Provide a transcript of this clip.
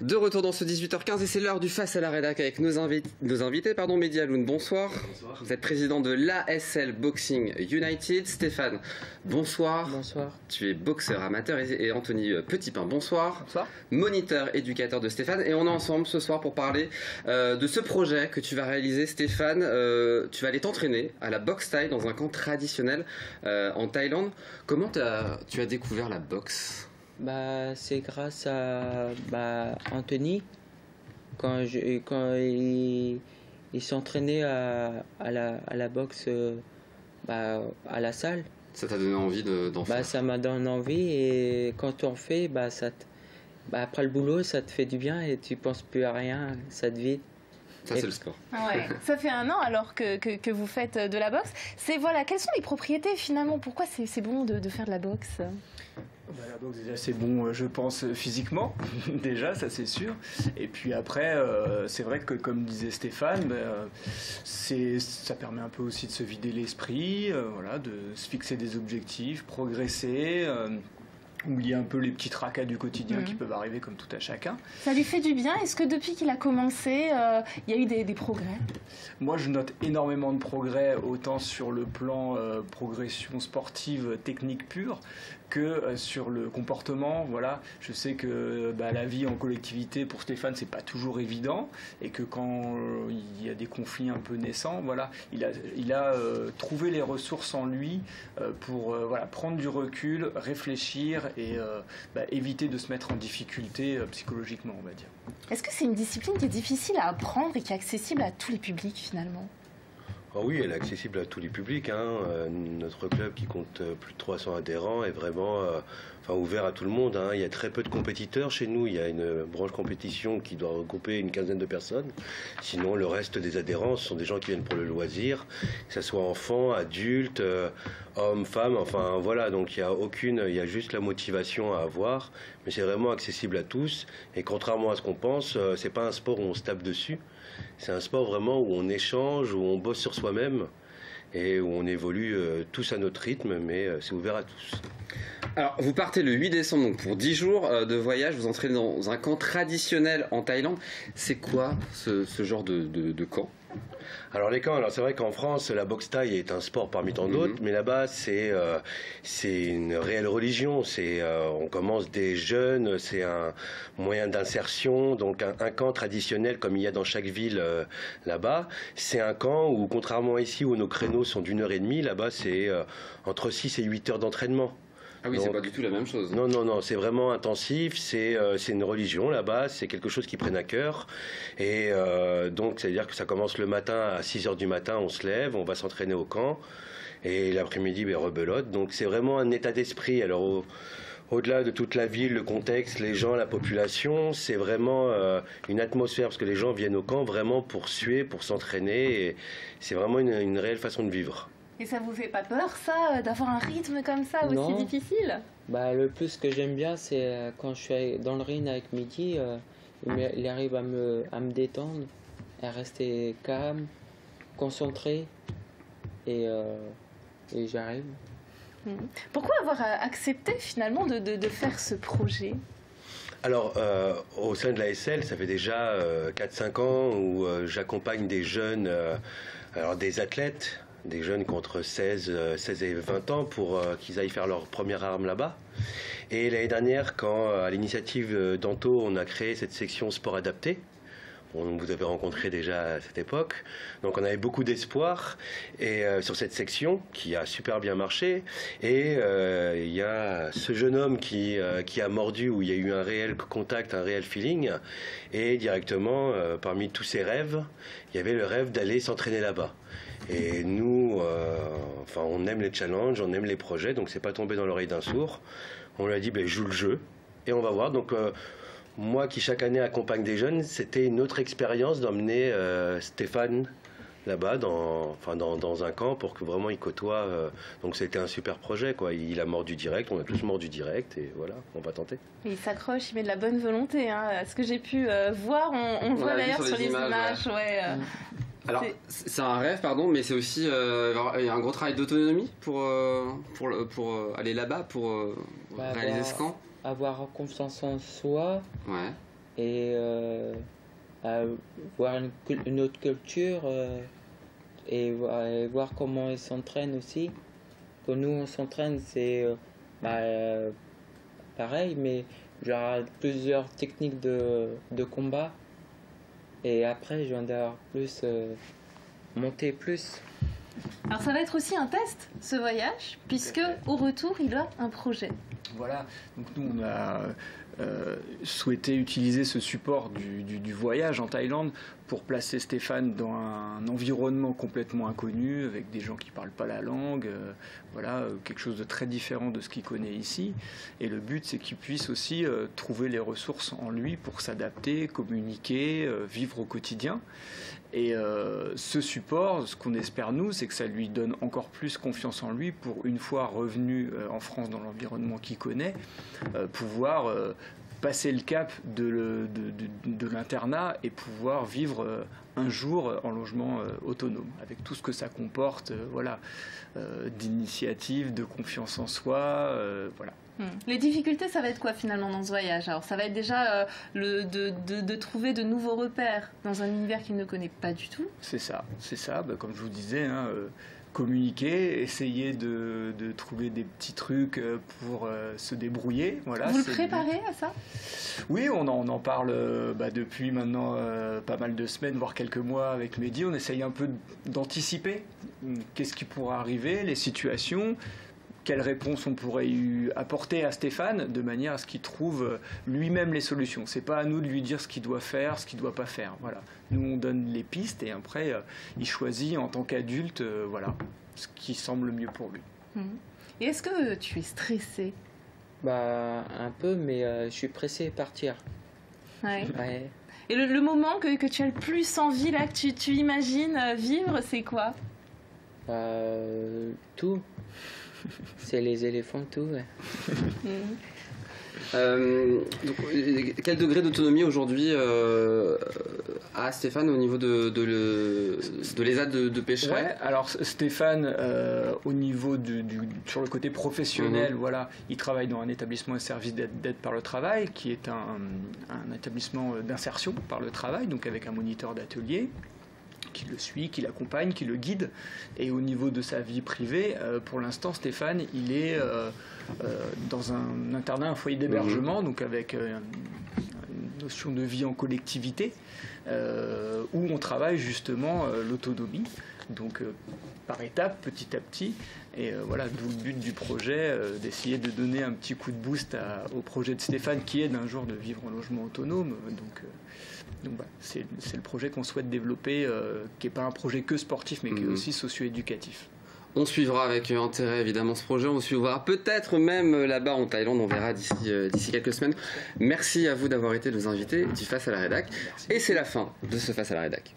De retour dans ce 18h15 et c'est l'heure du Face à la Rédac avec nos invités. Mehdi Aloun, bonsoir. Bonsoir. Vous êtes président de l'ASL Boxing United. Stéphane, bonsoir. Bonsoir. Tu es boxeur amateur et Anthony Petitpain, bonsoir. Bonsoir. Moniteur éducateur de Stéphane et on est ensemble ce soir pour parler de ce projet que tu vas réaliser, Stéphane. Tu vas aller t'entraîner à la boxe thaï dans un camp traditionnel en Thaïlande. Comment tu as découvert la boxe? C'est grâce à Anthony quand il s'entraînait à la boxe à la salle. Ça t'a donné envie d'en faire? Ça m'a donné envie et quand on fait après le boulot ça te fait du bien et tu penses plus à rien, ça te vide. Ça, c'est le sport. Ouais. Ça fait 1 an alors que vous faites de la boxe. Quelles sont les propriétés finalement? Pourquoi c'est bon de faire de la boxe? La boxe, déjà, c'est bon, je pense, physiquement, déjà, ça c'est sûr. Et puis après, c'est vrai que, comme disait Stéphane, ça permet un peu aussi de se vider l'esprit, voilà, de se fixer des objectifs, progresser. Oublier un peu les petits tracas du quotidien qui peuvent arriver comme tout à chacun. Ça lui fait du bien? Est-ce que depuis qu'il a commencé, il y a eu des progrès? Moi, je note énormément de progrès, autant sur le plan progression sportive, technique pure, que sur le comportement. Voilà, je sais que la vie en collectivité, pour Stéphane, c'est pas toujours évident, et que quand il y a des conflits un peu naissants, voilà, il a trouvé les ressources en lui pour prendre du recul, réfléchir et éviter de se mettre en difficulté psychologiquement, on va dire. Est-ce que c'est une discipline qui est difficile à apprendre et qui est accessible à tous les publics finalement? Oh oui, elle est accessible à tous les publics. Notre club qui compte plus de 300 adhérents est vraiment ouvert à tout le monde. Il y a très peu de compétiteurs chez nous. Il y a une branche compétition qui doit regrouper une quinzaine de personnes. Sinon, le reste des adhérents, ce sont des gens qui viennent pour le loisir, que ce soit enfants, adultes, hommes, femmes, voilà. Donc il y a juste la motivation à avoir, mais c'est vraiment accessible à tous. Et contrairement à ce qu'on pense, c'est pas un sport où on se tape dessus. C'est un sport vraiment où on échange, où on bosse sur soi-même et où on évolue tous à notre rythme, mais c'est ouvert à tous. Alors, vous partez le 8 décembre donc pour 10 jours de voyage, vous entraînez dans un camp traditionnel en Thaïlande. C'est quoi ce genre de camp? Alors les camps, c'est vrai qu'en France, la boxe thaï est un sport parmi tant d'autres, mais là-bas, c'est une réelle religion. On commence des jeunes, c'est un moyen d'insertion. Donc un camp traditionnel, comme il y a dans chaque ville là-bas, c'est un camp où, contrairement à ici, où nos créneaux sont d'1h30, là-bas, c'est entre 6 et 8 heures d'entraînement. Ah oui, c'est pas du tout la même chose. Non, c'est vraiment intensif, c'est une religion là-bas, c'est quelque chose qu'ils prennent à cœur. Et donc, c'est-à-dire que ça commence le matin à 6h du matin, on se lève, on va s'entraîner au camp, et l'après-midi, rebelote. Donc, c'est vraiment un état d'esprit. Alors, au-delà de toute la ville, le contexte, les gens, la population, c'est vraiment une atmosphère, parce que les gens viennent au camp vraiment pour suer, pour s'entraîner, et c'est vraiment une réelle façon de vivre. Et ça vous fait pas peur, ça, d'avoir un rythme comme ça aussi difficile? Le plus que j'aime bien, c'est quand je suis dans le ring avec Mehdi, il arrive à me détendre, à rester calme, concentré, et j'arrive. Pourquoi avoir accepté finalement de faire ce projet? Alors, au sein de l'ASL, ça fait déjà 4-5 ans où j'accompagne des jeunes, des athlètes, des jeunes qui ont entre 16 et 20 ans pour qu'ils aillent faire leur première arme là-bas. Et l'année dernière, quand à l'initiative d'Anto, on a créé cette section sport adapté, on vous avait rencontré déjà à cette époque, donc on avait beaucoup d'espoir sur cette section qui a super bien marché. Et il y a ce jeune homme qui a mordu, où il y a eu un réel contact, un réel feeling, et directement, parmi tous ses rêves, il y avait le rêve d'aller s'entraîner là-bas. Et nous, on aime les challenges, on aime les projets, donc c'est pas tombé dans l'oreille d'un sourd. On lui a dit, joue le jeu, et on va voir. Donc moi qui chaque année accompagne des jeunes, c'était une autre expérience d'emmener Stéphane là-bas dans un camp pour que vraiment il côtoie. Donc c'était un super projet, quoi. Il a mordu direct, on a tous mordu direct, et voilà, on va tenter. Et il s'accroche, il met de la bonne volonté. Ce que j'ai pu voir, on le voit d'ailleurs sur les images. Alors, c'est un rêve, mais c'est aussi il y a un gros travail d'autonomie pour aller là-bas, pour réaliser ce camp. Avoir confiance en soi, et à voir une autre culture et voir comment ils s'entraînent aussi. Pour nous, on s'entraîne, c'est pareil, mais genre plusieurs techniques de combat. Et après, je viens d'avoir plus monter plus. Alors ça va être aussi un test, ce voyage, puisque au retour, il a un projet. Voilà, donc nous on a souhaité utiliser ce support du voyage en Thaïlande pour placer Stéphane dans un environnement complètement inconnu, avec des gens qui ne parlent pas la langue, voilà, quelque chose de très différent de ce qu'il connaît ici. Et le but, c'est qu'il puisse aussi trouver les ressources en lui pour s'adapter, communiquer, vivre au quotidien. Et ce support, ce qu'on espère nous, c'est que ça lui donne encore plus confiance en lui pour, une fois revenu en France dans l'environnement qu'il connaît, pouvoir passer le cap de l'internat et pouvoir vivre un jour en logement autonome, avec tout ce que ça comporte, voilà, d'initiative, de confiance en soi, voilà. Les difficultés, ça va être quoi finalement dans ce voyage? Alors ça va être déjà de trouver de nouveaux repères dans un univers qu'il ne connaît pas du tout. C'est ça. Bah, comme je vous disais, hein, communiquer, essayer de trouver des petits trucs pour se débrouiller. Voilà, vous le préparez à ça? Oui, on en parle depuis maintenant pas mal de semaines, voire quelques mois avec Mehdi. On essaye un peu d'anticiper qu'est-ce qui pourra arriver, les situations, quelles réponses on pourrait apporter à Stéphane de manière à ce qu'il trouve lui-même les solutions. C'est pas à nous de lui dire ce qu'il doit faire, ce qu'il doit pas faire. Voilà. Nous, on donne les pistes et après, il choisit en tant qu'adulte voilà, ce qui semble le mieux pour lui. Et est-ce que tu es stressé? Un peu, mais je suis pressé de partir. Ouais. Ouais. Et le moment que tu as le plus envie, là, que tu imagines vivre, c'est quoi? Tout. C'est les éléphants, tout, ouais. Donc, quel degré d'autonomie aujourd'hui a Stéphane au niveau de l'ESA de pêcherie? Ouais, alors Stéphane, au niveau sur le côté professionnel, voilà, il travaille dans un établissement et service d'aide par le travail, qui est un établissement d'insertion par le travail, donc avec un moniteur d'atelier qui le suit, qui l'accompagne, qui le guide. Et au niveau de sa vie privée, pour l'instant, Stéphane, il est dans un internat, un foyer d'hébergement, donc avec une notion de vie en collectivité, où on travaille justement l'autonomie, donc par étapes, petit à petit. Et voilà, d'où le but du projet, d'essayer de donner un petit coup de boost au projet de Stéphane, qui est d'un jour de vivre en logement autonome. Donc voilà, c'est le projet qu'on souhaite développer, qui n'est pas un projet que sportif, mais qui est aussi socio-éducatif. On suivra avec intérêt évidemment ce projet, on suivra peut-être même là-bas en Thaïlande, on verra d'ici quelques semaines. Merci à vous d'avoir été nos invités du Face à la Rédac. Et c'est la fin de ce Face à la Rédac.